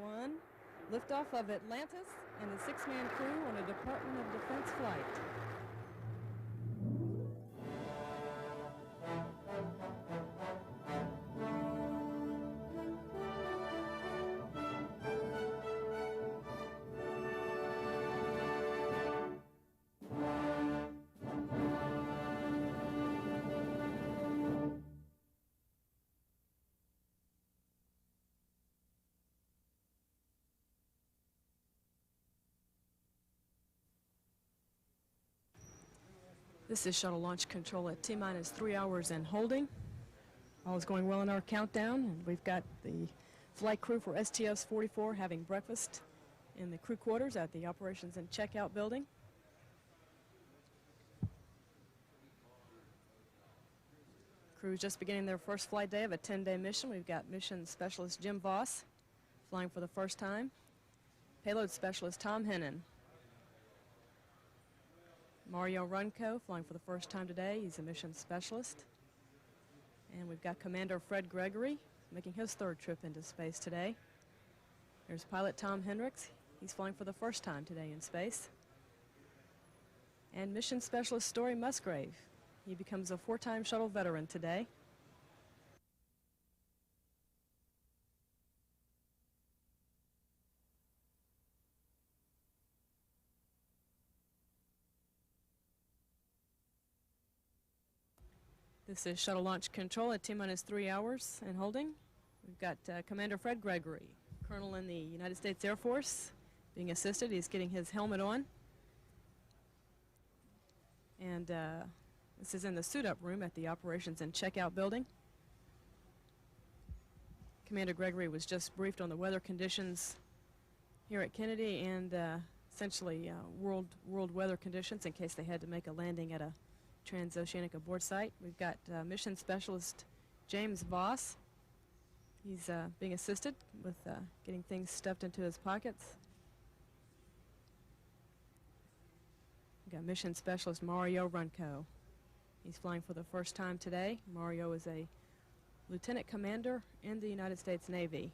1, liftoff of Atlantis and the 6-man crew on a Department of Defense flight. This is Shuttle Launch Control at T-minus 3 hours and holding. All is going well in our countdown, and we've got the flight crew for STS 44 having breakfast in the crew quarters at the Operations and Checkout building. Crew is just beginning their first flight day of a 10-day mission. We've got mission specialist Jim Voss flying for the first time, payload specialist Tom Hennon, Mario Runco flying for the first time today. He's a mission specialist. And we've got Commander Fred Gregory making his third trip into space today. There's pilot Tom Hendricks. He's flying for the first time today in space. And mission specialist Story Musgrave. He becomes a 4-time shuttle veteran today. This is Shuttle Launch Control at T-minus 3 hours and holding. We've got Commander Fred Gregory, Colonel in the United States Air Force, being assisted. He's getting his helmet on. And this is in the suit-up room at the Operations and Checkout building. Commander Gregory was just briefed on the weather conditions here at Kennedy and essentially world weather conditions in case they had to make a landing at a transoceanic abort site. We've got mission specialist James Voss. He's being assisted with getting things stuffed into his pockets. We've got mission specialist Mario Runco. He's flying for the first time today. Mario is a lieutenant commander in the United States Navy.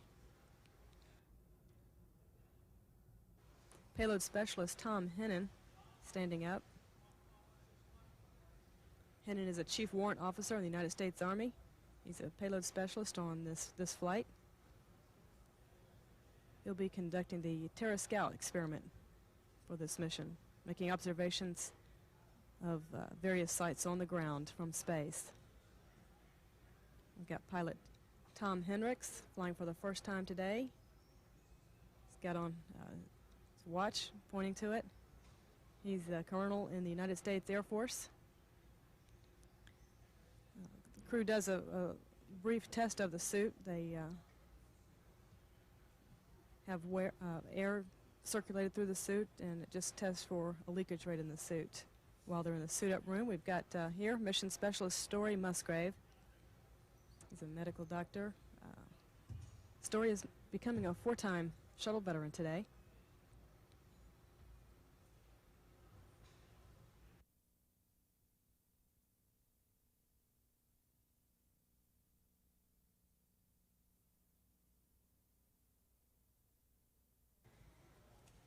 Payload specialist Tom Hennon standing up. Hennon is a chief warrant officer in the United States Army. He's a payload specialist on this flight. He'll be conducting the Terra Scout experiment for this mission, making observations of various sites on the ground from space. We've got pilot Tom Hendricks flying for the first time today. He's got on his watch pointing to it. He's a colonel in the United States Air Force. The crew does a brief test of the suit. They have air circulated through the suit, and it just tests for a leakage rate in the suit. While they're in the suit-up room, we've got here mission specialist Story Musgrave. He's a medical doctor. Story is becoming a 4-time shuttle veteran today.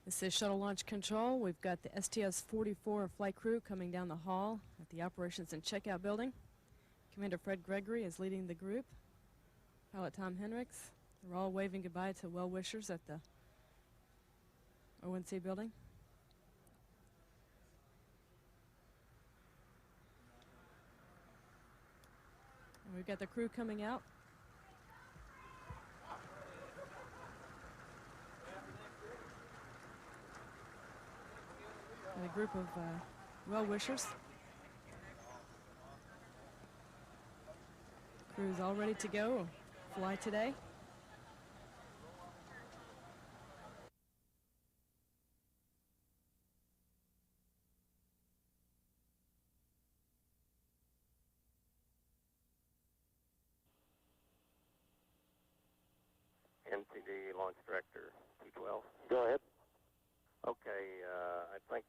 This is Shuttle Launch Control. We've got the STS 44 flight crew coming down the hall at the Operations and Checkout building. Commander Fred Gregory is leading the group. Pilot Tom Hendricks. They're all waving goodbye to well-wishers at the ONC building. And we've got the crew coming out. And a group of well-wishers. Crew's all ready to go, fly today. NTD Launch Director 212. Go ahead. Okay, I think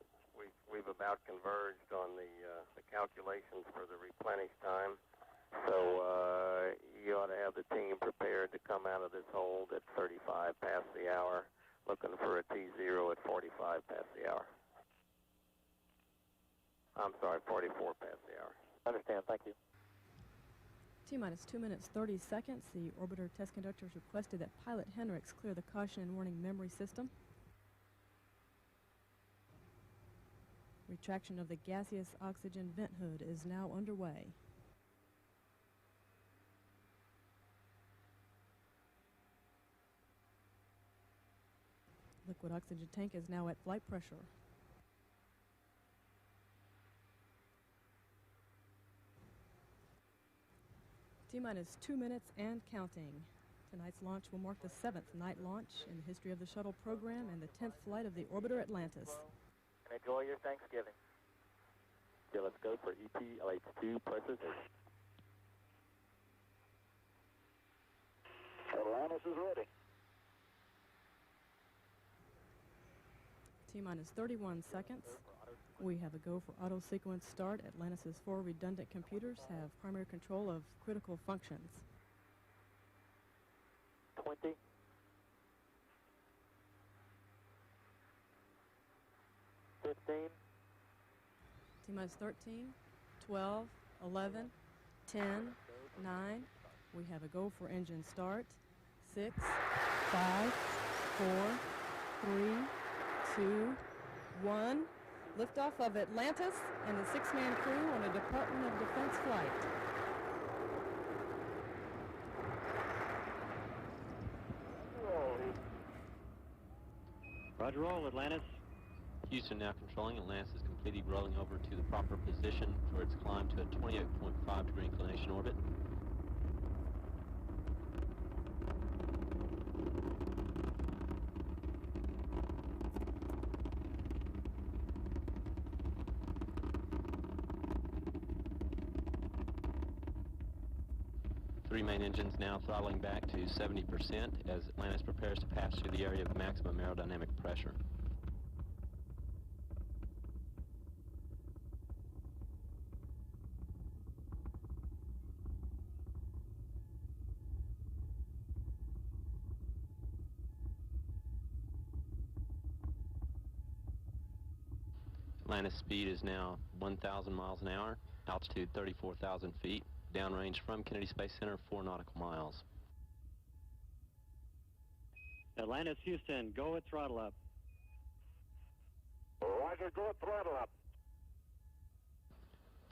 we've about converged on the calculations for the replenish time. So you ought to have the team prepared to come out of this hold at 35 past the hour, looking for a T0 at 45 past the hour. I'm sorry, 44 past the hour. Understand, thank you. T-minus 2 minutes 30 seconds. The orbiter test conductors requested that pilot Hendricks clear the caution and warning memory system. Retraction of the gaseous oxygen vent hood is now underway. Liquid oxygen tank is now at flight pressure. T-minus 2 minutes and counting. Tonight's launch will mark the 7th night launch in the history of the shuttle program and the 10th flight of the orbiter Atlantis. And enjoy your Thanksgiving. Okay, let's go for EP LH2 pressurization. Atlantis is ready. T-minus 31 seconds. We have a go for auto sequence start. Atlantis' 4 redundant computers have primary control of critical functions. 20. 15. T-minus 13, 12, 11, 10, 9. We have a go for engine start. 6, 5, 4, 3, 2, 1. Liftoff of Atlantis and the 6-man crew on a Department of Defense flight. Roger, roll, Atlantis. Houston now controlling. Atlantis is completely rolling over to the proper position for its climb to a 28.5 degree inclination orbit. Three main engines now throttling back to 70% as Atlantis prepares to pass through the area of maximum aerodynamic pressure. Atlantis speed is now 1,000 miles an hour, altitude 34,000 feet. Downrange from Kennedy Space Center, 4 nautical miles. Atlantis, Houston, go at throttle up. Roger, go at throttle up.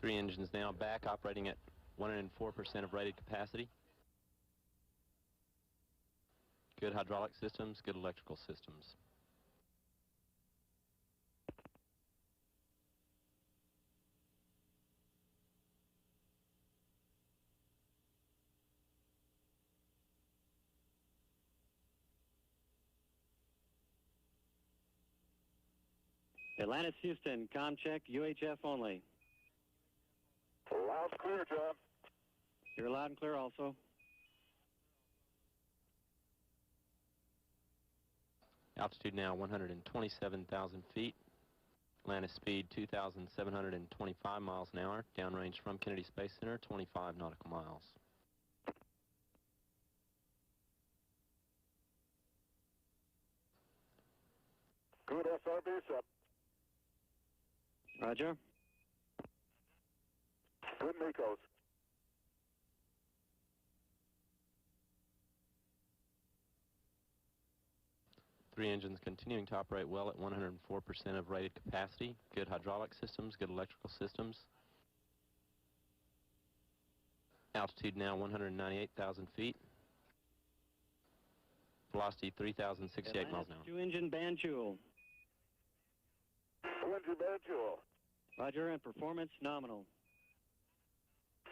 3 engines now back, operating at 104% of rated capacity. Good hydraulic systems, good electrical systems. Atlantis, Houston, com check, UHF only. Loud and clear, John. You're loud and clear also. Altitude now 127,000 feet. Atlantis speed 2,725 miles an hour. Downrange from Kennedy Space Center, 25 nautical miles. Good SRB set. Roger. Good Nikos. Three engines continuing to operate well at 104% of rated capacity. Good hydraulic systems, good electrical systems. Altitude now 198,000 feet. Velocity 3,068 miles an hour. Two-engine Banjul. Two-engine Banjul. Roger, and performance nominal.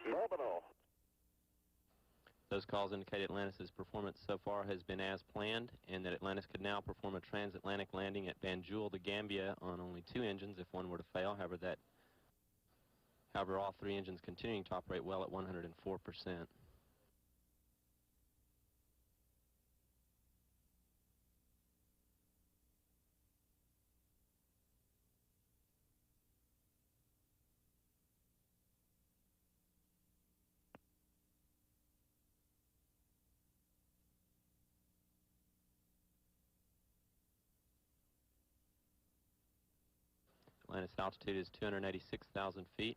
Nominal. Those calls indicate Atlantis' performance so far has been as planned, and that Atlantis could now perform a transatlantic landing at Banjul, the Gambia, on only 2 engines if one were to fail. However, all 3 engines continuing to operate well at 104%. Atlantis altitude is 286,000 feet.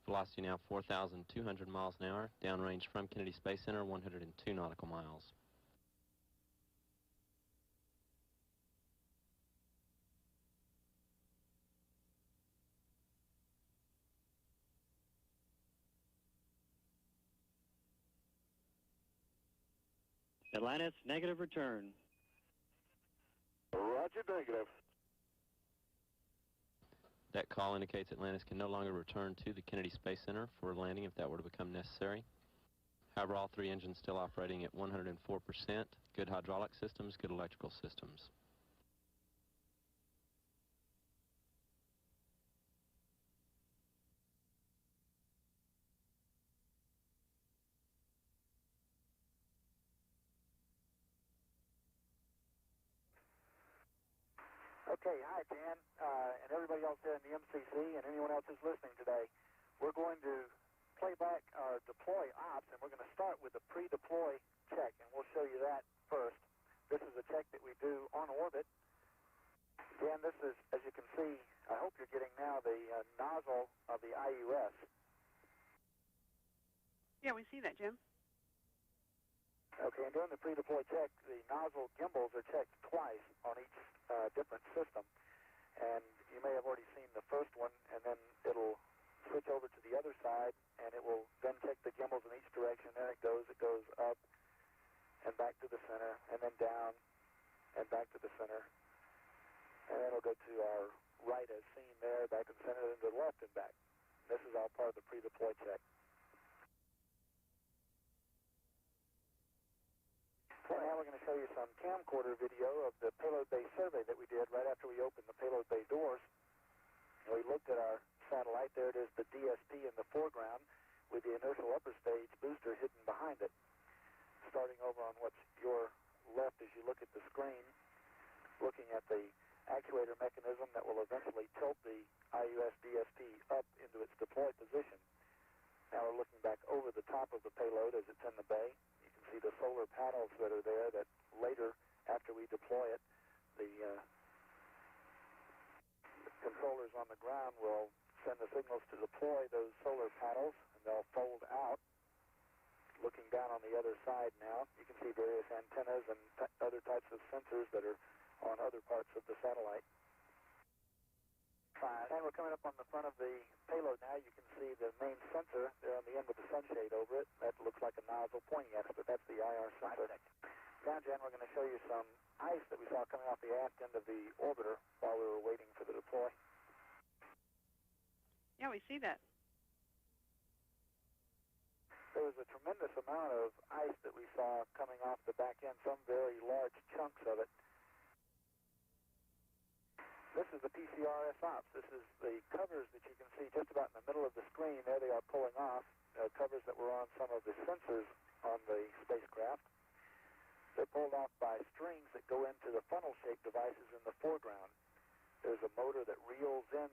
Velocity now 4,200 miles an hour. Downrange from Kennedy Space Center, 102 nautical miles. Atlantis, negative return. Roger, negative. That call indicates Atlantis can no longer return to the Kennedy Space Center for landing if that were to become necessary. However, all three engines still operating at 104%. Good hydraulic systems, good electrical systems. Okay, hi, Jan, and everybody else there in the MCC and anyone else who's listening today. We're going to play back our deploy ops, and we're going to start with the pre-deploy check, and we'll show you that first. This is a check that we do on orbit. Jan, this is, as you can see, I hope you're getting now the nozzle of the IUS. Yeah, we see that, Jim. Okay, and during the pre-deploy check, the nozzle gimbals are checked twice on each different system. And you may have already seen the first one, and then it'll switch over to the other side, and it will then check the gimbals in each direction. There it goes up and back to the center, and then down and back to the center. And then it'll go to our right as seen there, back to the center, then to the left and back. This is all part of the pre-deploy check. And now we're going to show you some camcorder video of the payload bay survey that we did right after we opened the payload bay doors. And we looked at our satellite. There it is, the DSP in the foreground with the inertial upper stage booster hidden behind it. Starting over on what's your left as you look at the screen, looking at the actuator mechanism that will eventually tilt the IUS DSP up into its deploy position. Now we're looking back over the top of the payload as it's in the bay. See the solar panels that are there that later, after we deploy it, the controllers on the ground will send the signals to deploy those solar panels, and they'll fold out. Looking down on the other side now, you can see various antennas and other types of sensors that are on other parts of the satellite. And we're coming up on the front of the payload now. You can see the main sensor there on the end with the sunshade over it. That looks like a nozzle pointing at us, but that's the IR sensor. Now, Jen, we're going to show you some ice that we saw coming off the aft end of the orbiter while we were waiting for the deploy. Yeah, we see that. There was a tremendous amount of ice that we saw coming off the back end, some very large chunks of it. This is the PCRS ops. This is the covers that you can see just about in the middle of the screen. There they are pulling off, covers that were on some of the sensors on the spacecraft. They're pulled off by strings that go into the funnel-shaped devices in the foreground. There's a motor that reels in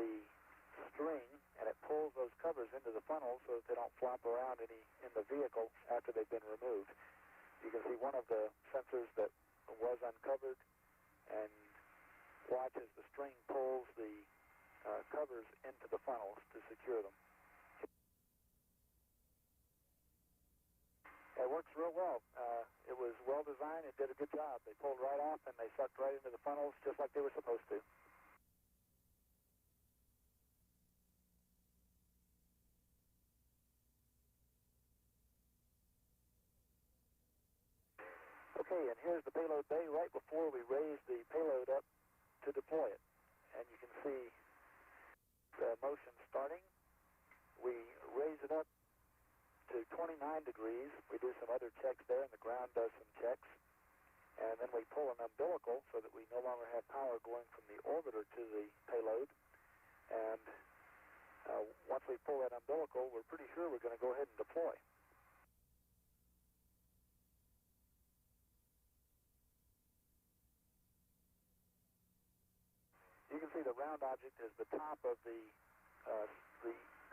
the string, and it pulls those covers into the funnel so that they don't flop around any in the vehicle after they've been removed. You can see one of the sensors that was uncovered, and watch as the string pulls the covers into the funnels to secure them. It works real well. It was well designed. It did a good job. They pulled right off and they sucked right into the funnels just like they were supposed to. Okay, and here's the payload bay right before we raise the payload up to deploy it. And you can see the motion starting. We raise it up to 29 degrees. We do some other checks there, and the ground does some checks. And then we pull an umbilical so that we no longer have power going from the orbiter to the payload. And once we pull that umbilical, we're pretty sure we're going to go ahead and deploy. You can see the round object is the top of the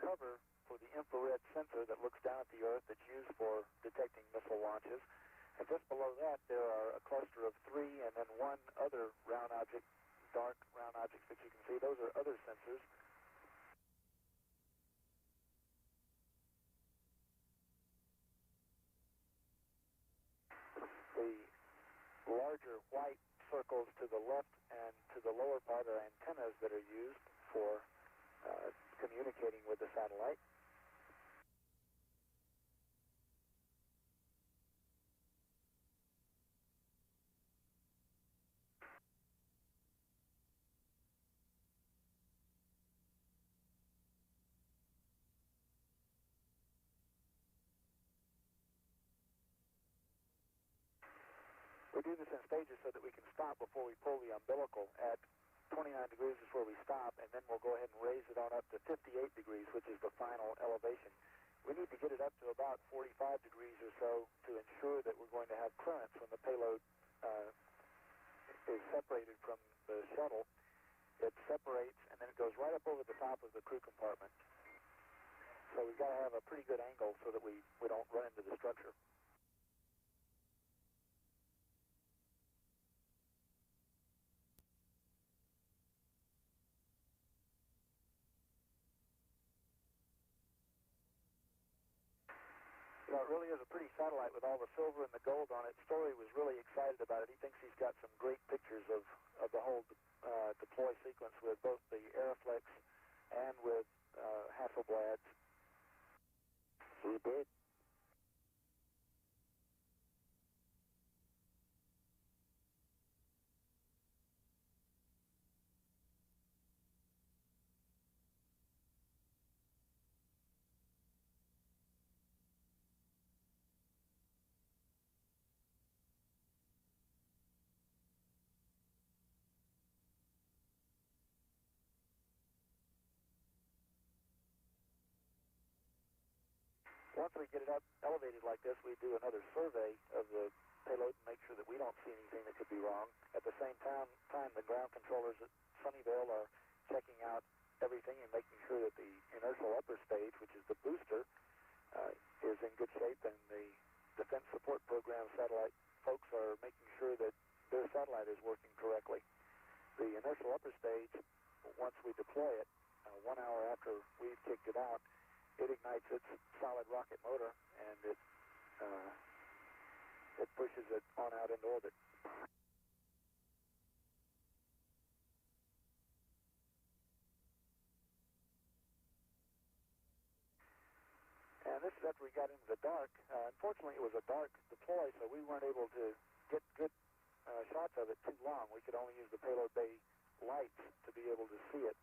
cover for the infrared sensor that looks down at the Earth that's used for detecting missile launches. And just below that, there are a cluster of 3 and then one other round object, dark round objects that you can see. Those are other sensors. The larger white circles to the left and to the lower part are antennas that are used for communicating with the satellite. We do this in stages so that we can stop before we pull the umbilical. At 29 degrees is where we stop, and then we'll go ahead and raise it on up to 58 degrees, which is the final elevation. We need to get it up to about 45 degrees or so to ensure that we're going to have clearance when the payload is separated from the shuttle. It separates, and then it goes right up over the top of the crew compartment. So we've got to have a pretty good angle so that we don't run into the structure. You know, it really is a pretty satellite with all the silver and the gold on it. Story was really excited about it. He thinks he's got some great pictures of the whole deploy sequence with both the Aeroflex and with Hasselblad's. He did. Once we get it up elevated like this, we do another survey of the payload and make sure that we don't see anything that could be wrong. At the same time the ground controllers at Sunnyvale are checking out everything and making sure that the inertial upper stage, which is the booster, is in good shape, and the Defense Support Program satellite folks are making sure that their satellite is working correctly. The inertial upper stage, once we deploy it, 1 hour after we've kicked it out, it ignites its solid rocket motor, and it pushes it on out into orbit. And this is after we got into the dark. Unfortunately, it was a dark deploy, so we weren't able to get good shots of it too long. We could only use the payload bay lights to be able to see it.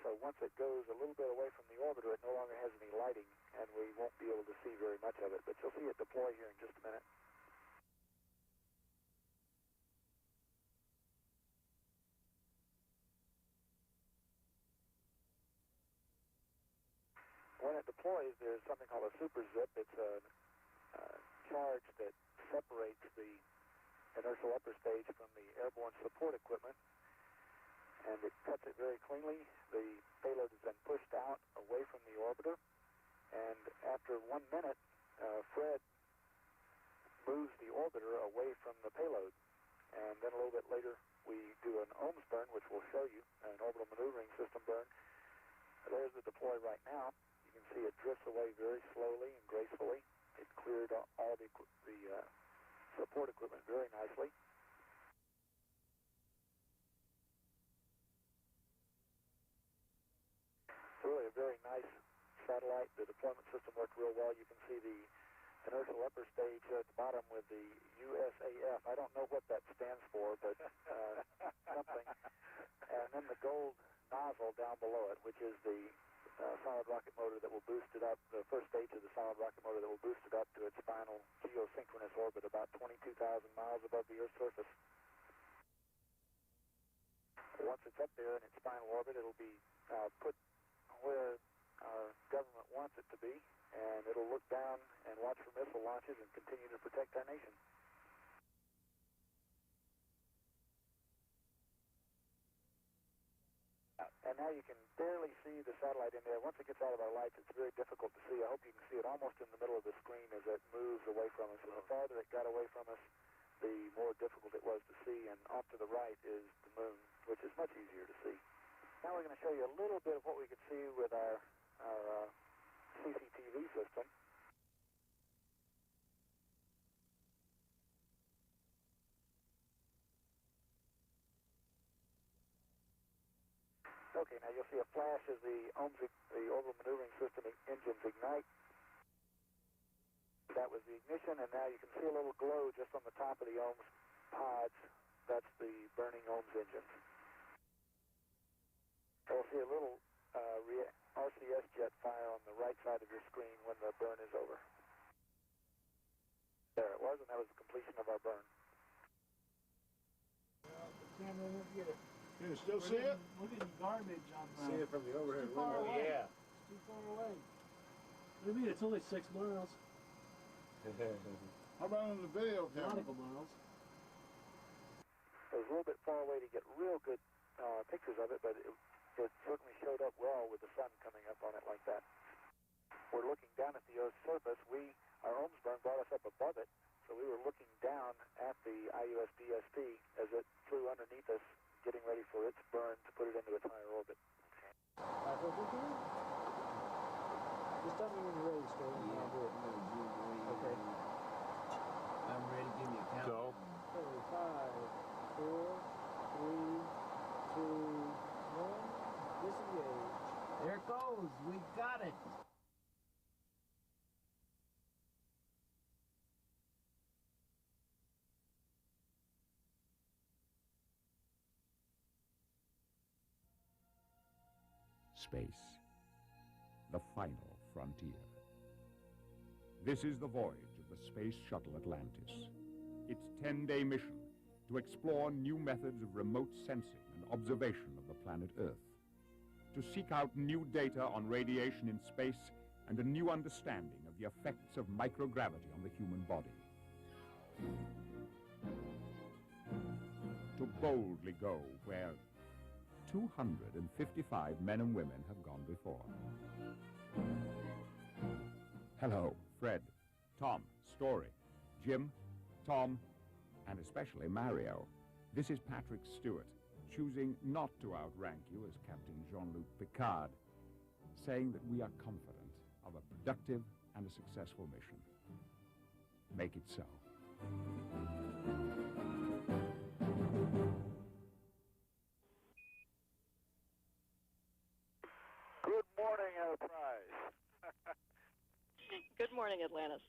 So once it goes a little bit away from the orbiter, it no longer has any lighting, and we won't be able to see very much of it. But you'll see it deploy here in just a minute. When it deploys, there's something called a super zip. It's a charge that separates the inertial upper stage from the airborne support equipment, and it cuts it very cleanly. The payload is then pushed out away from the orbiter, and after 1 minute, Fred moves the orbiter away from the payload. And then a little bit later, we do an ohms burn, which we'll show you, an orbital maneuvering system burn. There's the deploy right now. You can see it drifts away very slowly and gracefully. It cleared all the support equipment very nicely. Really a very nice satellite. The deployment system worked real well. You can see the inertial upper stage at the bottom with the USAF. I don't know what that stands for, but something. And then the gold nozzle down below it, which is the solid rocket motor that will boost it up, the first stage of the solid rocket motor that will boost it up to its final geosynchronous orbit about 22,000 miles above the Earth's surface. Once it's up there in its final orbit, it'll be put where our government wants it to be, and it'll look down and watch for missile launches and continue to protect our nation. And And now you can barely see the satellite in there. Once it gets out of our lights, it's very difficult to see. I hope you can see it almost in the middle of the screen as it moves away from us. And the farther it got away from us, the more difficult it was to see. And off to the right is the moon, which is much easier to see. Now we're going to show you a little bit of what we could see with our CCTV system. Okay, now you'll see a flash as the orbital maneuvering system engines ignite. That was the ignition, and now you can see a little glow just on the top of the OMS pods. That's the burning OMS engines. You'll see a little RCS jet fire on the right side of your screen when the burn is over. There it was, and that was the completion of our burn. Well, the camera won't get it. Can you still see it? Look at the garbage on the... See it from the overhead Too far window? away. Yeah. It's too far away. What do you mean? It's only 6 miles. How about on the video camera? Nautical miles. It was a little bit far away to get real good pictures of it, but it certainly showed up well with the sun coming up on it like that. We're looking down at the Earth's surface. Our OMS burn brought us up above it, so we were looking down at the IUS-DSP as it flew underneath us, getting ready for its burn to put it into its higher orbit. Just tell me when you're ready, Stuart, and I'll do it. Okay. I'm ready. Give me a count. Go. 5, 4, 3, 2, 1. Disengage. There it goes. We got it. Space, the final frontier. This is the voyage of the Space Shuttle Atlantis. Its 10-day mission to explore new methods of remote sensing and observation of the planet Earth, to seek out new data on radiation in space and a new understanding of the effects of microgravity on the human body. To boldly go where 255 men and women have gone before. Hello, Fred, Tom, Story, Jim, Tom, and especially Mario. This is Patrick Stewart, choosing not to outrank you as Captain Jean-Luc Picard, saying that we are confident of a productive and a successful mission. Make it so. Good morning, Enterprise. Good morning, Atlantis.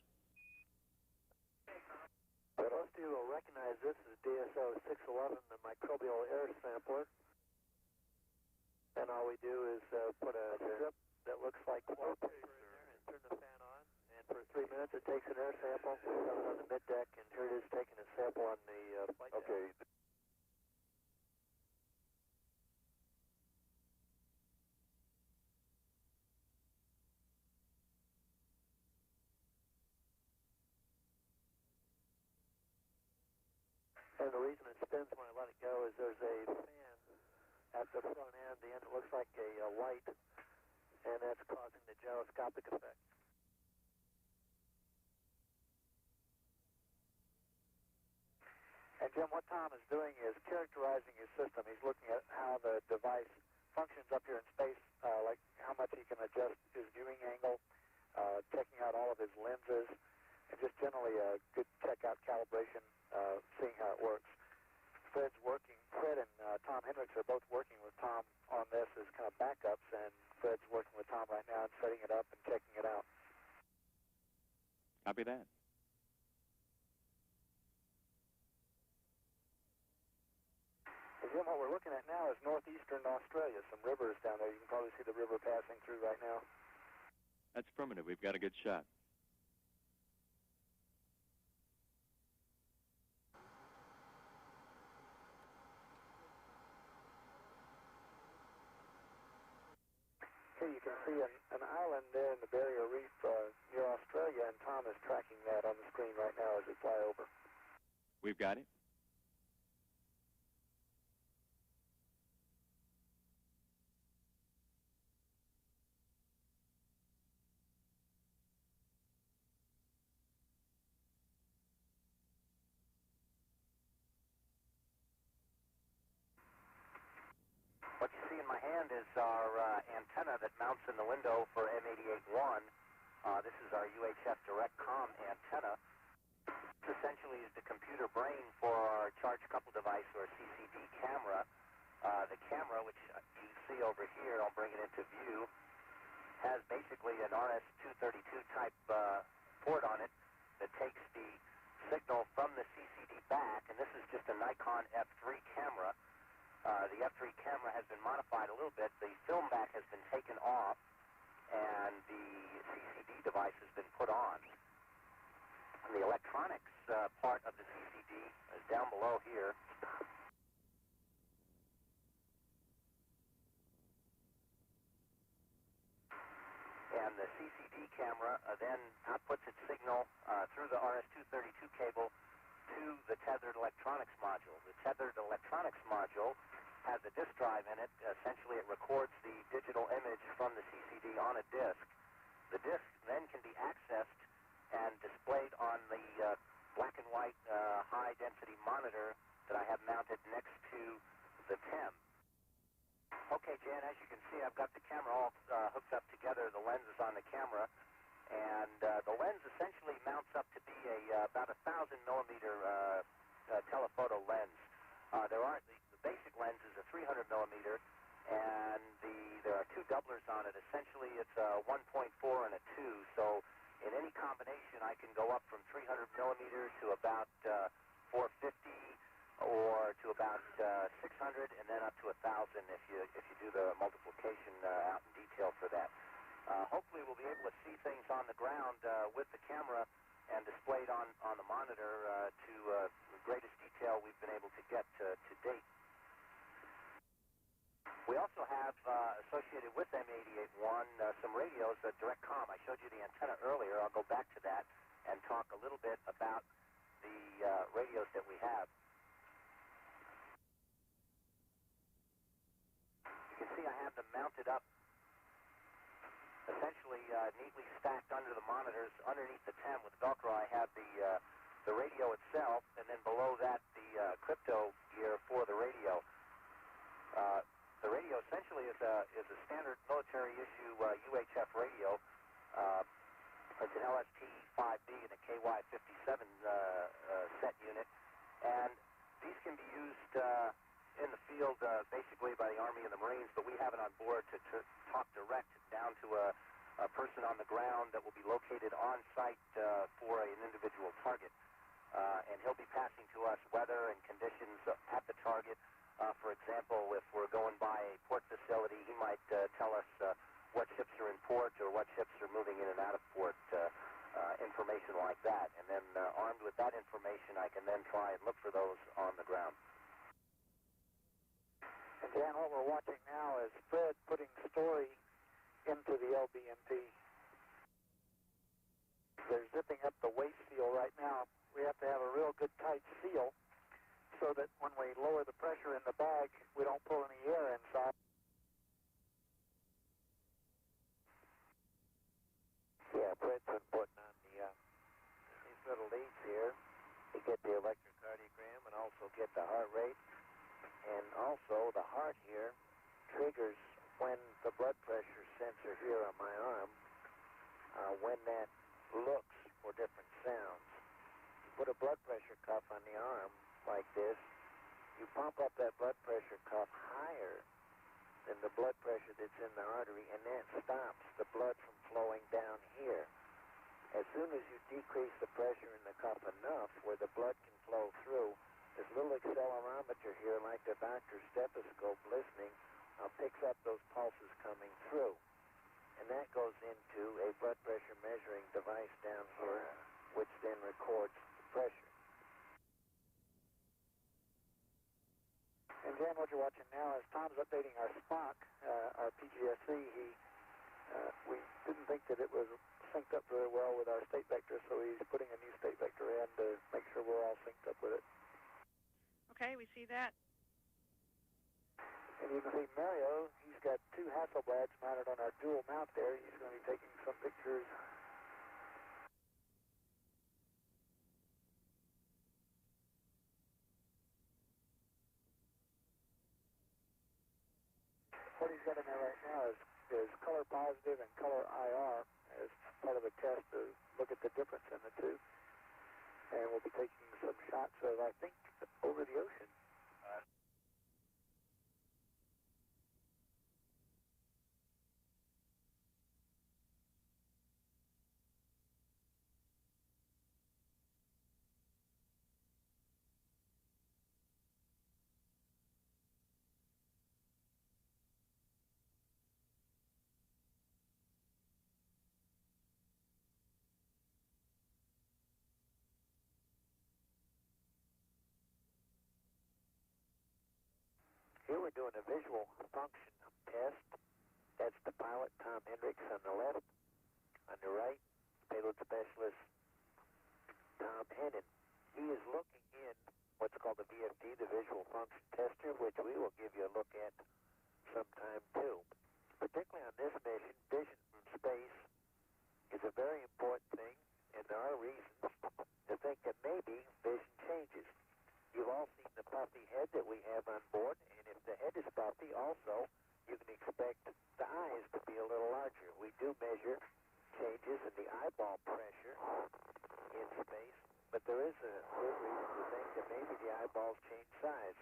But most of you will recognize this as DSO 611, the microbial air sampler. And all we do is put a strip that looks like wallpaper in there and turn the fan on. And for 3 minutes it takes an air sample, comes on the middeck, and here it is taking a sample on the flight deck. Okay. And the reason it spins when I let it go is there's a fan at the front end. The end looks like a light, and that's causing the gyroscopic effect. And Jim, what Tom is doing is characterizing his system. He's looking at how the device functions up here in space, like how much he can adjust his viewing angle, checking out all of his lenses, and just generally a good check-out calibration, seeing how it works. Fred and Tom Hendricks are both working with Tom on this as kind of backups, and Fred's working with Tom right now and setting it up and checking it out. Copy that. So Jim, what we're looking at now is northeastern Australia, some rivers down there. You can probably see the river passing through right now. That's affirmative. We've got a good shot. Okay, you can see an island there in the Barrier Reef near Australia, and Tom is tracking that on the screen right now as we fly over. We've got it. is our antenna that mounts in the window for M88-1. This is our UHF direct comm antenna. This essentially is the computer brain for our charge couple device, or CCD camera. The camera, which you see over here, I'll bring it into view, has basically an RS-232 type port on it that takes the signal from the CCD back, and this is just a Nikon F3 camera. The F3 camera has been modified a little bit. The film back has been taken off, and the CCD device has been put on. And the electronics part of the CCD is down below here. And the CCD camera then outputs its signal through the RS-232 cable to the tethered electronics module. The tethered electronics module has a disk drive in it. Essentially, it records the digital image from the CCD on a disk. The disk then can be accessed and displayed on the black and white high-density monitor that I have mounted next to the TEM. Okay, Jan, as you can see, I've got the camera all hooked up together. The lens is on the camera, and the lens essentially mounts up to be about a 1,000-millimeter telephoto lens. The basic lens is a 300 millimeter, and there are two doublers on it. Essentially, it's a 1.4 and a 2. So in any combination, I can go up from 300 millimeters to about 450, or to about 600, and then up to 1,000 if you do the multiplication out in detail for that. Hopefully, we'll be able to see things on the ground with the camera and displayed on the monitor to the greatest detail we've been able to get to date. We also have, associated with M88-1, some radios, direct comm. I showed you the antenna earlier. I'll go back to that and talk a little bit about the radios that we have. You can see I have them mounted up, essentially neatly stacked under the monitors. Underneath the TEM with Velcro, I have the radio itself, and then below that, the crypto gear for the radio. The radio essentially is a standard military issue UHF radio. It's an LST-5B and a KY-57 set unit, and these can be used in the field basically by the Army and the Marines, but we have it on board to talk direct down to a person on the ground that will be located on site for an individual target. And he'll be passing to us weather and conditions at the target. For example, if we're going by a port facility, he might tell us what ships are in port or what ships are moving in and out of port, information like that. And then armed with that information, I can then try and look for those on the ground. And Dan, what we're watching now is Fred putting story into the LBMP. They're zipping up the waste seal right now. We have to have a real good tight seal so that when we lower the pressure in the bag, we don't pull any air inside. Yeah, Fred's been putting on these little leads here to get the electrocardiogram and also get the heart rate. And also the heart here triggers when the blood pressure sensor here on my arm, when that looks for different sounds. You put a blood pressure cuff on the arm like this, you pump up that blood pressure cuff higher than the blood pressure that's in the artery, and that stops the blood from flowing down here. As soon as you decrease the pressure in the cuff enough where the blood can flow through, this little accelerometer here, like the doctor's stethoscope listening, picks up those pulses coming through. And that goes into a blood pressure measuring device down here, which then records the pressure. And Dan, what you're watching now is Tom's updating our Spock, our PGSC. We didn't think that it was synced up very well with our state vector, so he's putting a new state vector in to make sure we're all synced up with it. Okay, we see that. And you can see Mario, he's got two Hasselblads mounted on our dual mount there. He's going to be taking some pictures. What he's got in there right now is color positive and color IR as part of a test to look at the difference in the two. And we'll be taking some shots of, I think, over the ocean. Here we're doing a visual function test. That's the pilot, Tom Hendricks, on the left. On the right, payload specialist, Tom Hennon. He is looking in what's called the VFD, the visual function tester, which we will give you a look at sometime too. Particularly on this mission, vision from space is a very important thing, and there are reasons to think that maybe vision changes. You've all seen the puffy head that we have on board, and if the head is puffy, also, you can expect the eyes to be a little larger. We do measure changes in the eyeball pressure in space, but there is a good reason to think that maybe the eyeballs change size.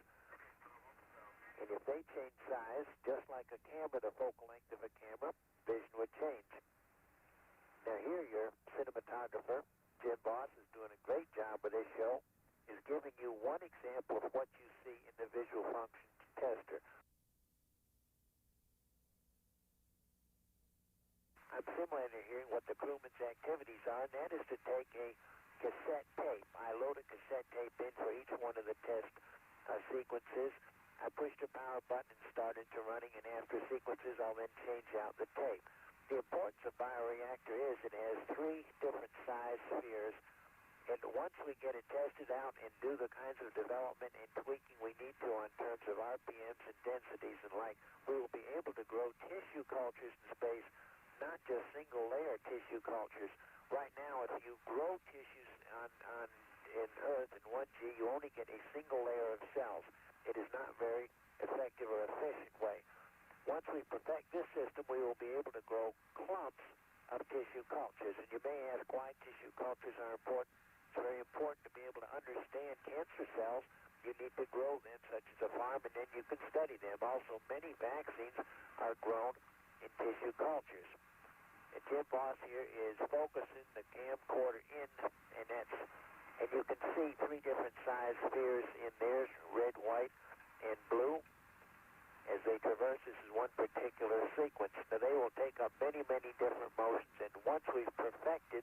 And if they change size, just like a camera, the focal length of a camera, vision would change. Now here, your cinematographer, Jim Boss, is doing a great job with this show, is giving you one example of what you see in the visual function tester. I'm simulating here what the crewman's activities are, and that is to take a cassette tape. I load a cassette tape in for each one of the test sequences. I push the power button and start into running, and after sequences, I'll then change out the tape. The importance of bioreactor is it has 3 different size spheres. And once we get it tested out and do the kinds of development and tweaking we need to on terms of RPMs and densities and like, we will be able to grow tissue cultures in space, not just single-layer tissue cultures. Right now, if you grow tissues in Earth in 1G, you only get a single layer of cells. It is not very effective or efficient way. Once we perfect this system, we will be able to grow clumps of tissue cultures. And you may ask why tissue cultures are important. It's very important to be able to understand cancer cells. You need to grow them, such as a farm, and then you can study them. Also, many vaccines are grown in tissue cultures. And Jim Boss here is focusing the camcorder in, and you can see 3 different size spheres in there, red, white, and blue. As they traverse, this is one particular sequence. Now, they will take up many, many different motions, and once we've perfected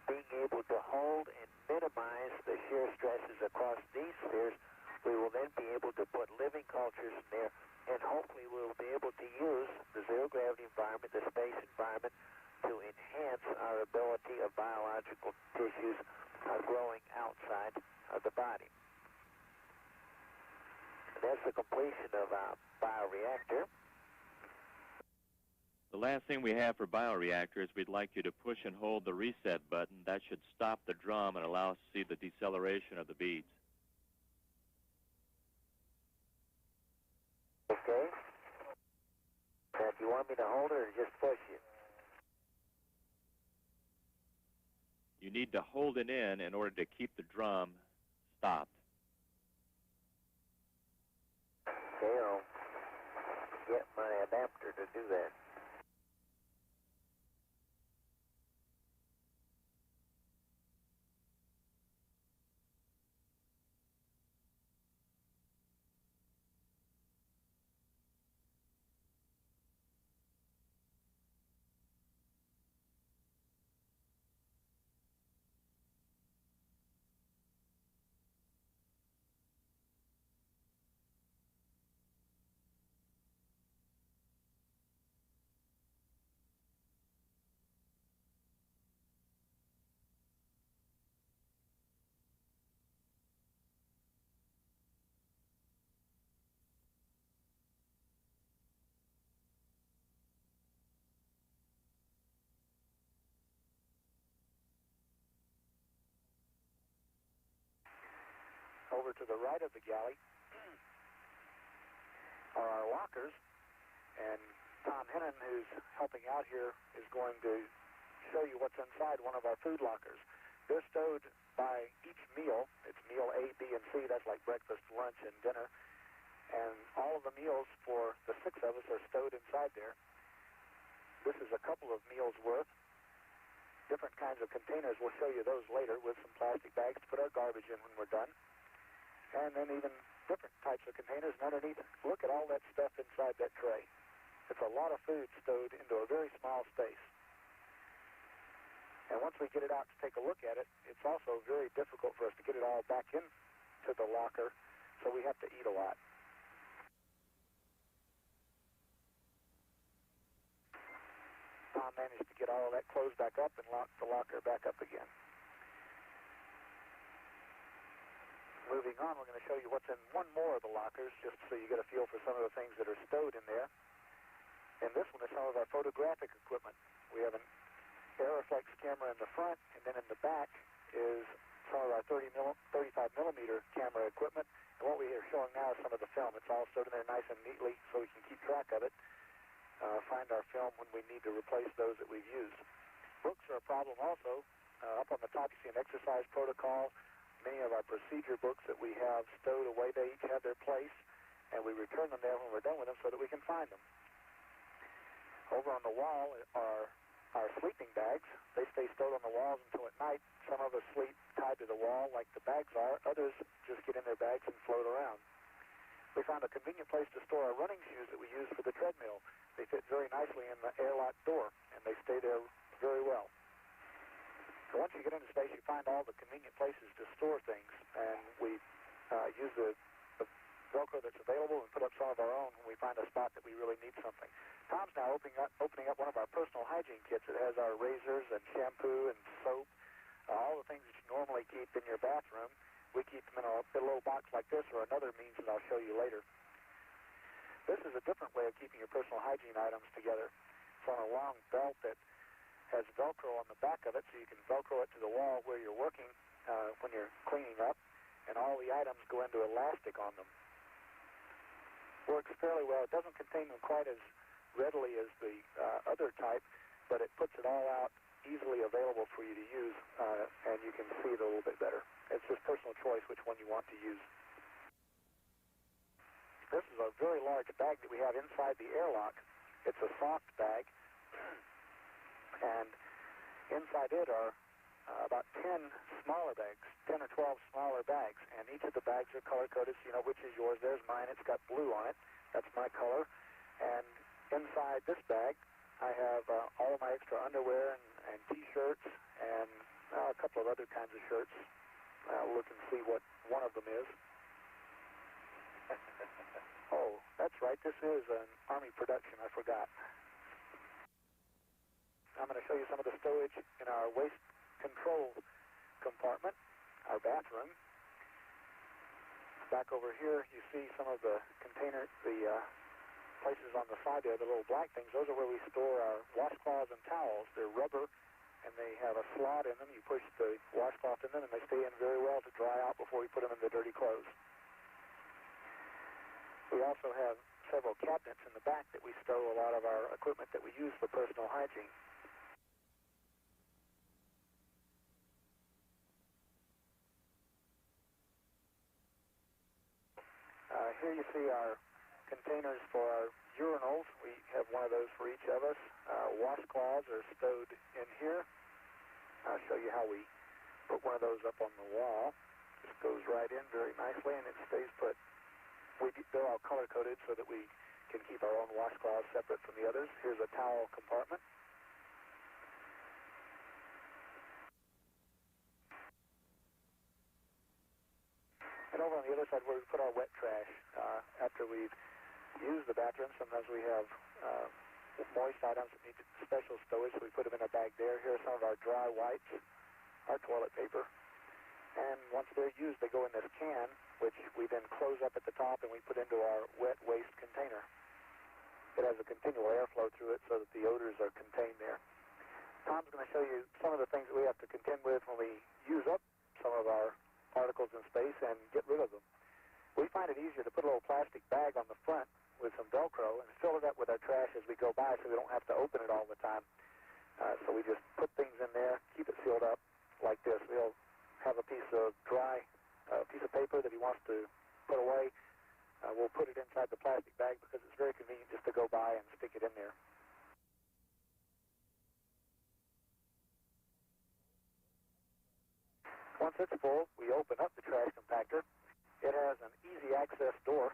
being able to hold and minimize the shear stresses across these spheres, we will then be able to put living cultures in there, and hopefully we'll be able to use the zero-gravity environment, the space environment, to enhance our ability of biological tissues growing outside of the body. And that's the completion of our bioreactor. The last thing we have for bioreactors, we'd like you to push and hold the reset button. That should stop the drum and allow us to see the deceleration of the beads. Okay. Now, do you want me to hold it or just push it? You need to hold it in order to keep the drum stopped. Okay, I'll get my adapter to do that. Over to the right of the galley are our lockers, And Tom Hennon, who's helping out here, is going to show you what's inside one of our food lockers. They're stowed by each meal. It's meal A, B, and C. That's like breakfast, lunch, and dinner. And all of the meals for the 6 of us are stowed inside there. This is a couple of meals worth. Different kinds of containers. We'll show you those later with some plastic bags to put our garbage in when we're done. And then even different types of containers. And underneath, look at all that stuff inside that tray. It's a lot of food stowed into a very small space. And once we get it out to take a look at it, it's also very difficult for us to get it all back into the locker, so we have to eat a lot. Tom managed to get all of that closed back up and lock the locker back up again. Moving on, we're going to show you what's in one more of the lockers, just so you get a feel for some of the things that are stowed in there. And this one is some of our photographic equipment. We have an Aeroflex camera in the front, and then in the back is some of our 35 millimeter camera equipment. And what we are showing now is some of the film. It's all stowed in there nice and neatly so we can keep track of it, find our film when we need to replace those that we've used. Books are a problem also. Up on the top you see an exercise protocol. Many of our procedure books that we have stowed away, they each have their place, and we return them there when we're done with them so that we can find them. Over on the wall are our sleeping bags. They stay stowed on the walls until at night. Some of us sleep tied to the wall like the bags are. Others just get in their bags and float around. We found a convenient place to store our running shoes that we use for the treadmill. They fit very nicely in the airlock door, and they stay there very well. So once you get into space, you find all the convenient places to store things, and we use the Velcro that's available and put up some of our own when we find a spot that we really need something. Tom's now opening up one of our personal hygiene kits. It has our razors and shampoo and soap, all the things that you normally keep in your bathroom. We keep them in a little box like this, or another means that I'll show you later. This is a different way of keeping your personal hygiene items together. It's on a long belt that has Velcro on the back of it, so you can Velcro it to the wall where you're working when you're cleaning up, and all the items go into elastic on them. Works fairly well. It doesn't contain them quite as readily as the other type, but it puts it all out easily available for you to use, and you can see it a little bit better. It's just personal choice which one you want to use. This is a very large bag that we have inside the airlock. It's a soft bag, and inside it are about 10 smaller bags, 10 or 12 smaller bags, and each of the bags are color-coded, so you know which is yours. There's mine. It's got blue on it. That's my color. And inside this bag, I have all of my extra underwear and T-shirts and a couple of other kinds of shirts. I'll look and see what one of them is. Oh, that's right. This is an Army production. I forgot. I'm going to show you some of the stowage in our waste control compartment, our bathroom. Back over here, you see some of the containers, the places on the side there, the little black things. Those are where we store our washcloths and towels. They're rubber, and they have a slot in them. You push the washcloth in them, and they stay in very well to dry out before we put them in the dirty clothes. We also have several cabinets in the back that we stow a lot of our equipment that we use for personal hygiene. Here you see our containers for our urinals. We have one of those for each of us. Washcloths are stowed in here. I'll show you how we put one of those up on the wall. Just goes right in very nicely, and it stays put. They're all color-coded so that we can keep our own washcloths separate from the others. Here's a towel compartment. And over on the other side where we put our wet trash, after we've used the bathroom, sometimes we have moist items that need special stowage, so we put them in a bag there. Here are some of our dry wipes, our toilet paper. And once they're used, they go in this can, which we then close up at the top and we put into our wet waste container. It has a continual airflow through it so that the odors are contained there. Tom's going to show you some of the things that we have to contend with when we use up some of our particles in space and get rid of them. We find it easier to put a little plastic bag on the front with with some Velcro and fill it up with our trash as we go by so we don't have to open it all the time. So we just put things in there, keep it sealed up like this. We'll have a piece of piece of paper that he wants to put away. We'll put it inside the plastic bag because it's very convenient just to go by and stick it in there. Once it's full, we open up the trash compactor. It has an easy access door.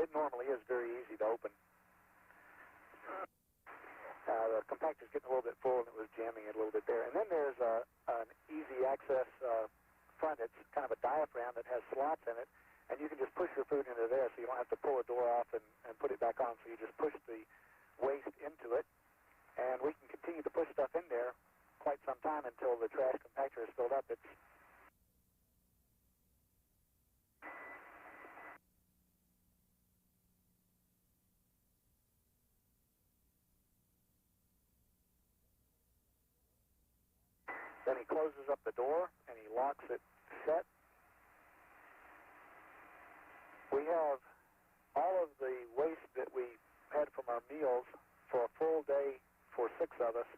It normally is very easy to open. The compactor's getting a little bit full and it was jamming it a little bit there. And then there's an easy access front. It's kind of a diaphragm that has slots in it, and you can just push your food into there so you don't have to pull a door off and put it back on. So you just push the waste into it, and we can continue to push stuff in there quite some time until the trash compactor is filled up. Then he closes up the door and he locks it shut. We have all of the waste that we had from our meals for a full day for 6 of us,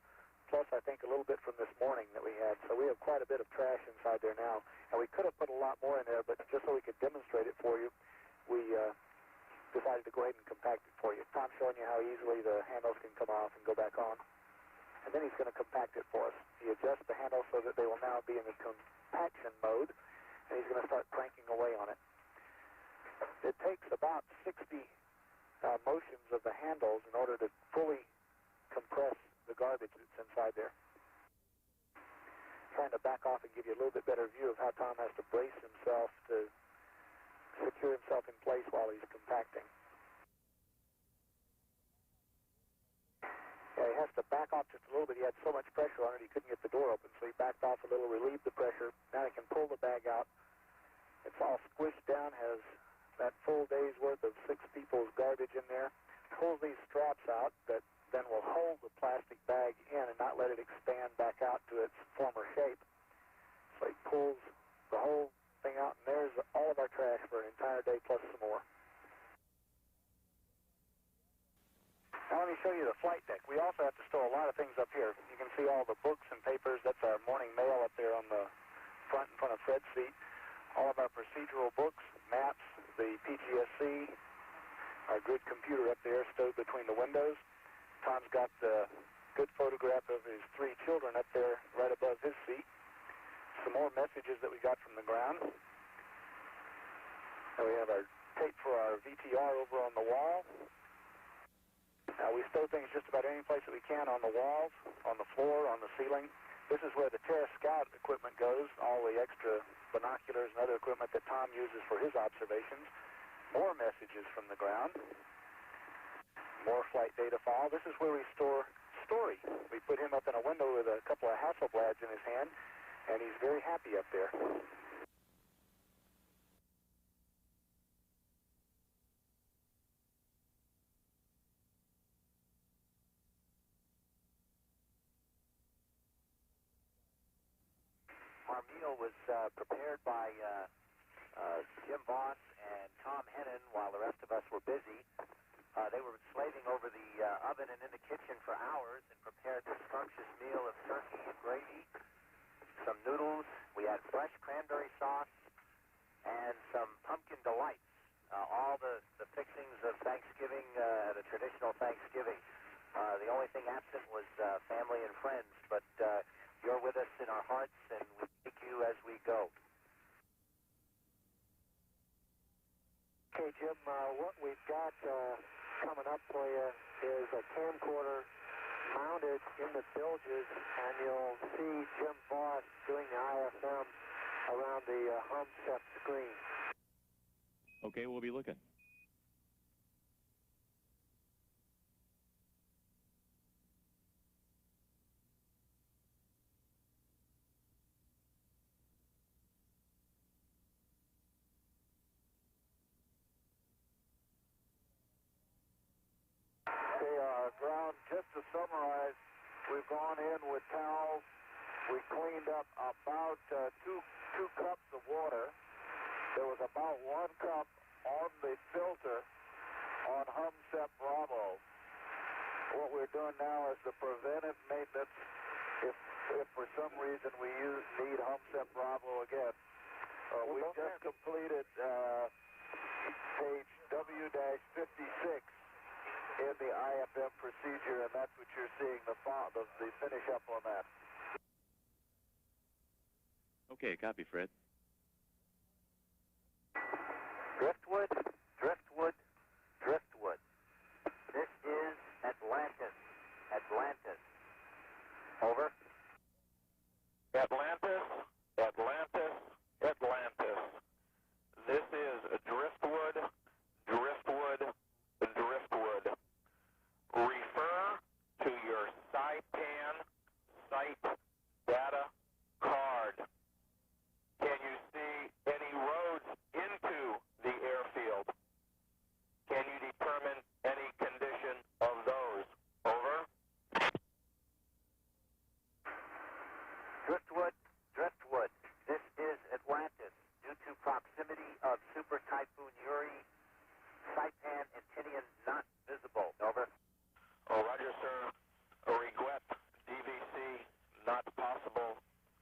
plus I think a little bit from this morning that we had. So we have quite a bit of trash inside there now. And we could have put a lot more in there, but just so we could demonstrate it for you, we decided to go ahead and compact it for you. Tom's showing you how easily the handles can come off and go back on. And then he's going to compact it for us. He adjusts the handles so that they will now be in the compaction mode, and he's going to start cranking away on it. It takes about 60 motions of the handles in order to fully compress the garbage that's inside there. Trying to back off and give you a little bit better view of how Tom has to brace himself to secure himself in place while he's compacting. Yeah, he has to back off just a little bit. He had so much pressure on it he couldn't get the door open, so he backed off a little, relieved the pressure. Now he can pull the bag out. It's all squished down, has that full day's worth of 6 people's garbage in there. Pulls these straps out that then will hold the plastic bag in and not let it expand back out to its former shape. So he pulls the whole thing out, and there's all of our trash for an entire day plus some more. Now let me show you the flight deck. We also have to store a lot of things up here. You can see all the books and papers. That's our morning mail up there on the front in front of Fred's seat. All of our procedural books, maps, the PGSC, our grid computer up there stowed between the windows. Tom's got the good photograph of his 3 children up there right above his seat. Some more messages that we got from the ground. And we have our tape for our VTR over on the wall. We stow things just about any place that we can, on the walls, on the floor, on the ceiling. This is where the Terra Scout equipment goes, all the extra binoculars and other equipment that Tom uses for his observations. More messages from the ground. More flight data file. This is where we store Story. We put him up in a window with a couple of Hasselblads in his hand, and he's very happy up there. Our meal was prepared by Jim Voss and Tom Hennon while the rest of us were busy. They were slaving over the oven and in the kitchen for hours and prepared this scrumptious meal of turkey and gravy, some noodles. We had fresh cranberry sauce and some pumpkin delights, all the fixings of Thanksgiving, the traditional Thanksgiving. The only thing absent was family and friends, but you're with us in our hearts, and we take you as we go. Okay, Jim, what we've got coming up for you is a camcorder mounted in the bilges, and you'll see Jim Voss doing the IFM around the home set screen. Okay, we'll be looking. Okay, ground, just to summarize, we've gone in with towels, We cleaned up about two cups of water. There was about 1 cup on the filter on HumSep Bravo. What we're doing now is the preventive maintenance. If for some reason we need HumSep Bravo again, we just completed page W-56 in the IFM procedure, and that's what you're seeing, the finish up on that. Okay, copy, Fred. Driftwood, driftwood, driftwood. This is Atlantis. Atlantis. Over. Atlantis, Atlantis, Atlantis. This is driftwood, driftwood, driftwood. Refer to your Saipan site data card. Can you see any roads into the airfield? Can you determine any condition of those? Over. Driftwood, driftwood. This is Atlantis. Due to proximity of Super Typhoon Yuri, Saipan and Tinian not visible. Over. Oh, roger, sir. Regret DVC not possible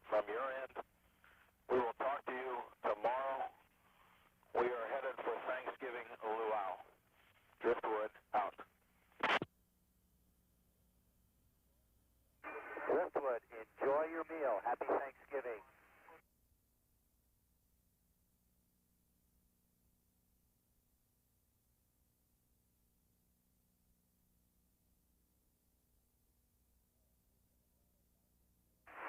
from your end. We will talk to you tomorrow. We are headed for Thanksgiving luau. Driftwood out. Driftwood, enjoy your meal. Happy Thanksgiving.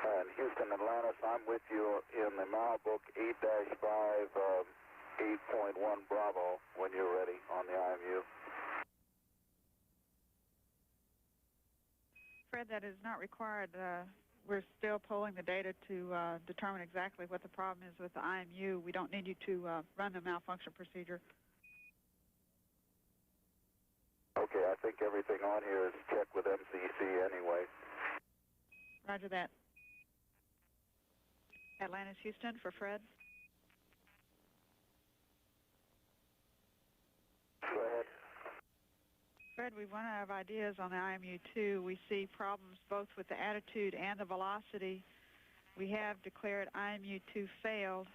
And Houston, Atlantis, I'm with you in the Malbook 8-5, 8.1 Bravo when you're ready on the IMU. Fred, that is not required. We're still pulling the data to determine exactly what the problem is with the IMU. We don't need you to run the malfunction procedure. Okay, I think everything on here is checked with MCC anyway. Roger that. Atlantis, Houston, for Fred. Go ahead. Fred, we run out of ideas on the IMU-2. We see problems both with the attitude and the velocity. We have declared IMU-2 failed.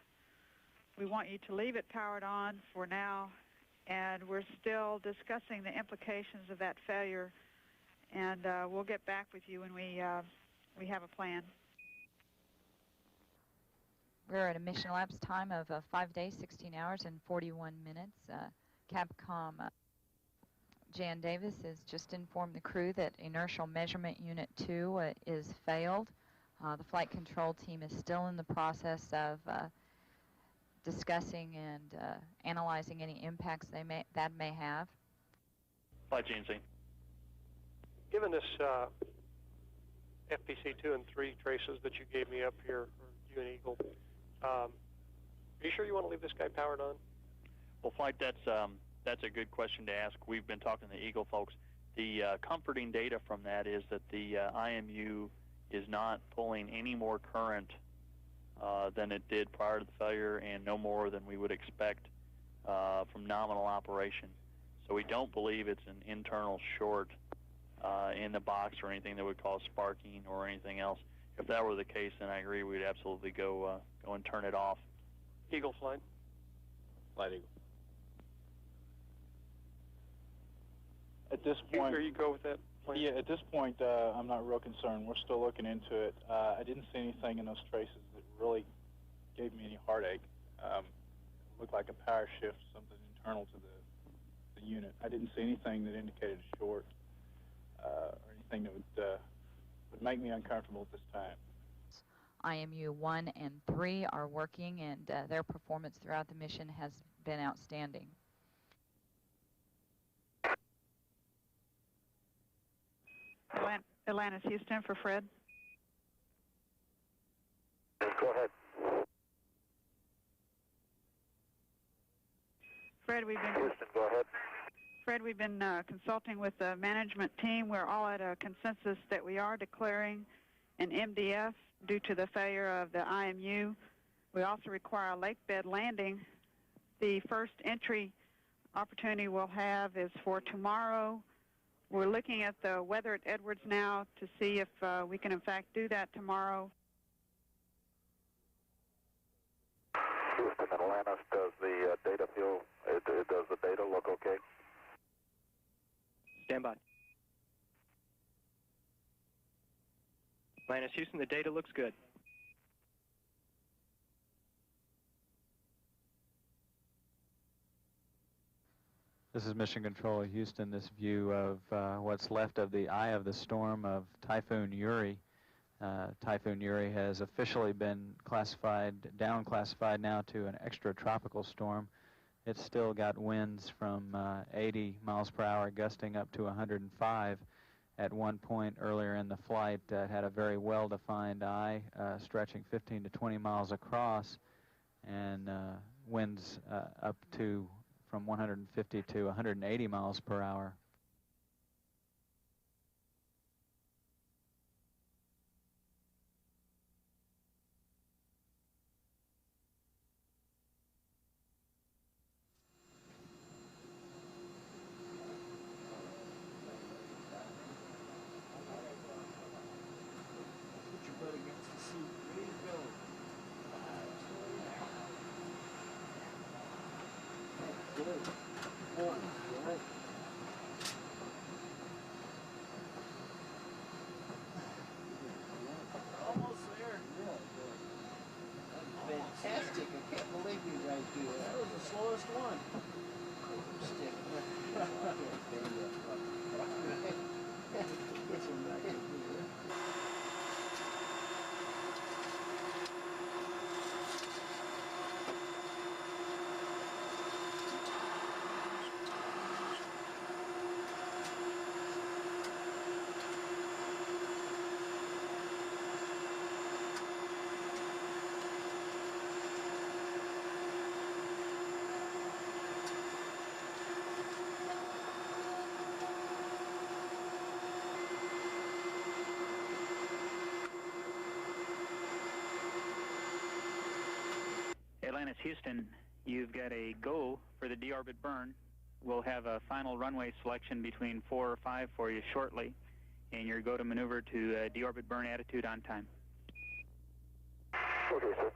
We want you to leave it powered on for now, and we're still discussing the implications of that failure, and we'll get back with you when we have a plan. We're at a mission elapsed time of 5 days, 16 hours, and 41 minutes. Capcom Jan Davis has just informed the crew that inertial measurement unit 2 is failed. The flight control team is still in the process of discussing and analyzing any impacts that may have. Flight GNC. Given this FPC 2 and 3 traces that you gave me up here, or you and Eagle, are you sure you want to leave this guy powered on? Well, Flight, that's a good question to ask. We've been talking to the Eagle folks. The comforting data from that is that the IMU is not pulling any more current than it did prior to the failure, and no more than we would expect from nominal operation. So we don't believe it's an internal short in the box or anything that would cause sparking or anything else. If that were the case, then I agree we'd absolutely go and turn it off. Eagle flight. Flight Eagle. At this point, Where you go with that plan? Yeah, at this point, I'm not real concerned. We're still looking into it. I didn't see anything in those traces that really gave me any heartache. It looked like a power shift, something internal to the unit. I didn't see anything that indicated a short or anything that would make me uncomfortable at this time. IMU 1 and 3 are working, and their performance throughout the mission has been outstanding. Atlantis, Houston, for Fred. Go ahead. Fred, we've been Houston, go ahead. Fred, we've been consulting with the management team. We're all at a consensus that we are declaring an MDF due to the failure of the IMU. We also require a lake bed landing. The first entry opportunity we'll have is for tomorrow. We're looking at the weather at Edwards now to see if we can in fact do that tomorrow. Houston, Atlantis, does the data does the data look okay? Stand by. Atlantis, Houston, the data looks good. This is Mission Control Houston. This view of what's left of the eye of the storm of Typhoon Uri. Typhoon Uri has officially been down classified now to an extratropical storm. It's still got winds from 80 miles per hour gusting up to 105. At one point earlier in the flight, it had a very well-defined eye stretching 15 to 20 miles across, and winds up to from 150 to 180 miles per hour. Put your butt against the seat. Ready to go. Good. Right. Almost there. Yeah, fantastic. I can't believe you guys do that. That was the slowest one. Stick. This one back in here. Atlantis, Houston, you've got a go for the deorbit burn. We'll have a final runway selection between 4 or 5 for you shortly, and your go to maneuver to deorbit burn attitude on time. Okay, sir.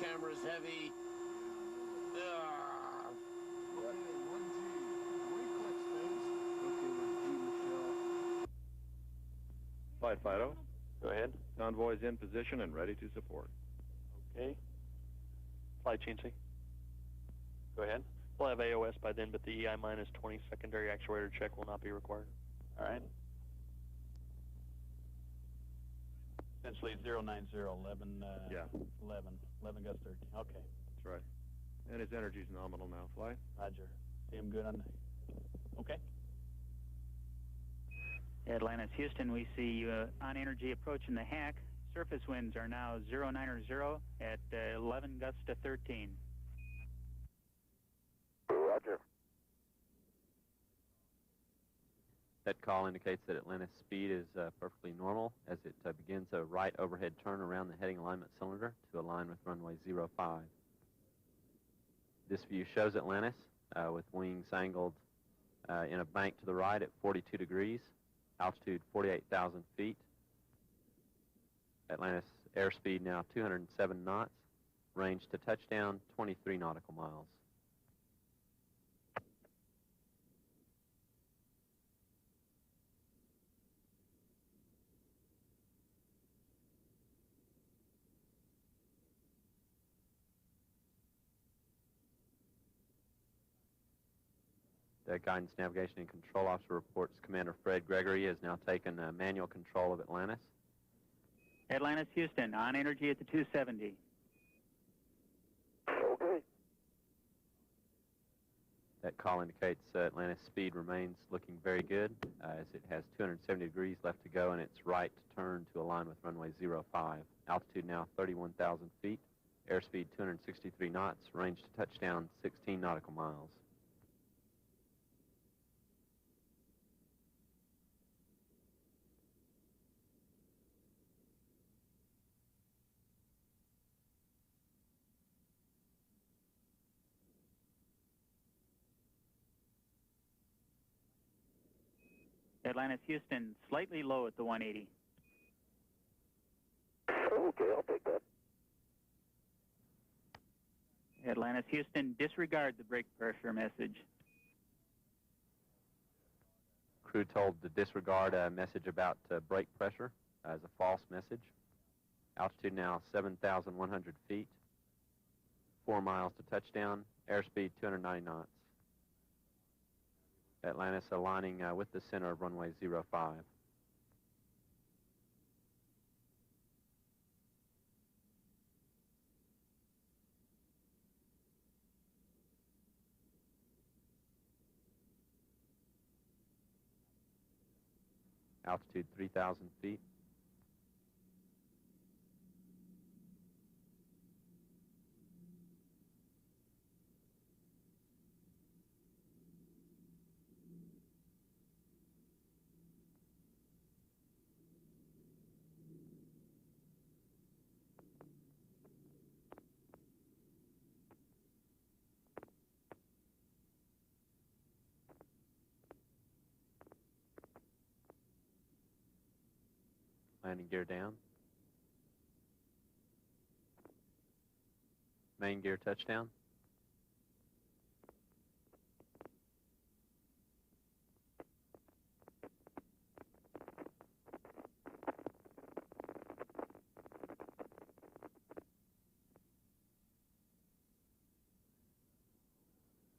Camera's heavy. Flight Fido. Go ahead. Convoy's in position and ready to support. Okay. Flight Chauncey. Go ahead. We'll have AOS by then, but the EI-20 secondary actuator check will not be required. All right. Essentially 09011, 11 gust 13. Okay. That's right. And his energy's nominal now. Fly. Roger. See him good on the... Okay. Atlantis, Houston, we see you on energy approaching the hack. Surface winds are now 090 at 11 gusts to 13. Roger. That call indicates that Atlantis speed is perfectly normal as it begins a right overhead turn around the heading alignment cylinder to align with runway 05. This view shows Atlantis with wings angled in a bank to the right at 42 degrees, altitude 48,000 feet. Atlantis airspeed now 207 knots, range to touchdown 23 nautical miles. The Guidance, Navigation, and Control Officer reports Commander Fred Gregory has now taken manual control of Atlantis. Atlantis, Houston, on energy at the 270. Okay. That call indicates Atlantis speed remains looking very good as it has 270 degrees left to go in its right turn to align with runway 05. Altitude now 31,000 feet, airspeed 263 knots, range to touchdown 16 nautical miles. Atlantis, Houston, slightly low at the 180. Okay, I'll take that. Atlantis, Houston, disregard the brake pressure message. Crew told to disregard a message about brake pressure as a false message. Altitude now 7,100 feet, 4 miles to touchdown, airspeed 290 knots. Atlantis aligning with the center of runway 05. Altitude 3,000 feet. Landing gear down. Main gear touchdown.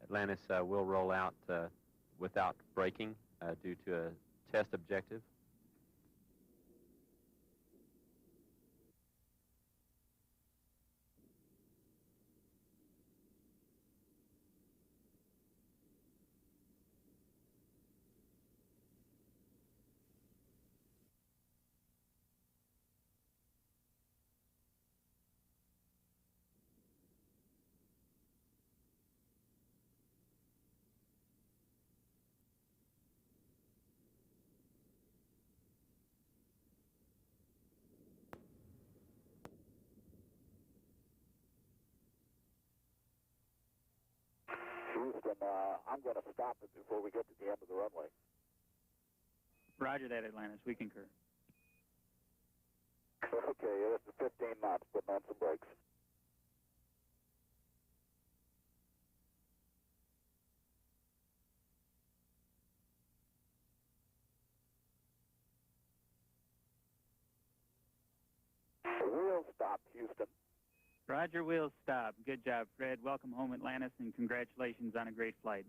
Atlantis will roll out without braking due to a test objective. Houston, I'm going to stop it before we get to the end of the runway. Roger that, Atlantis. We concur. Okay, that's the 15 knots, putting on some brakes. Wheel stop, Houston. Roger, we'll stop. Good job, Fred. Welcome home, Atlantis, and congratulations on a great flight.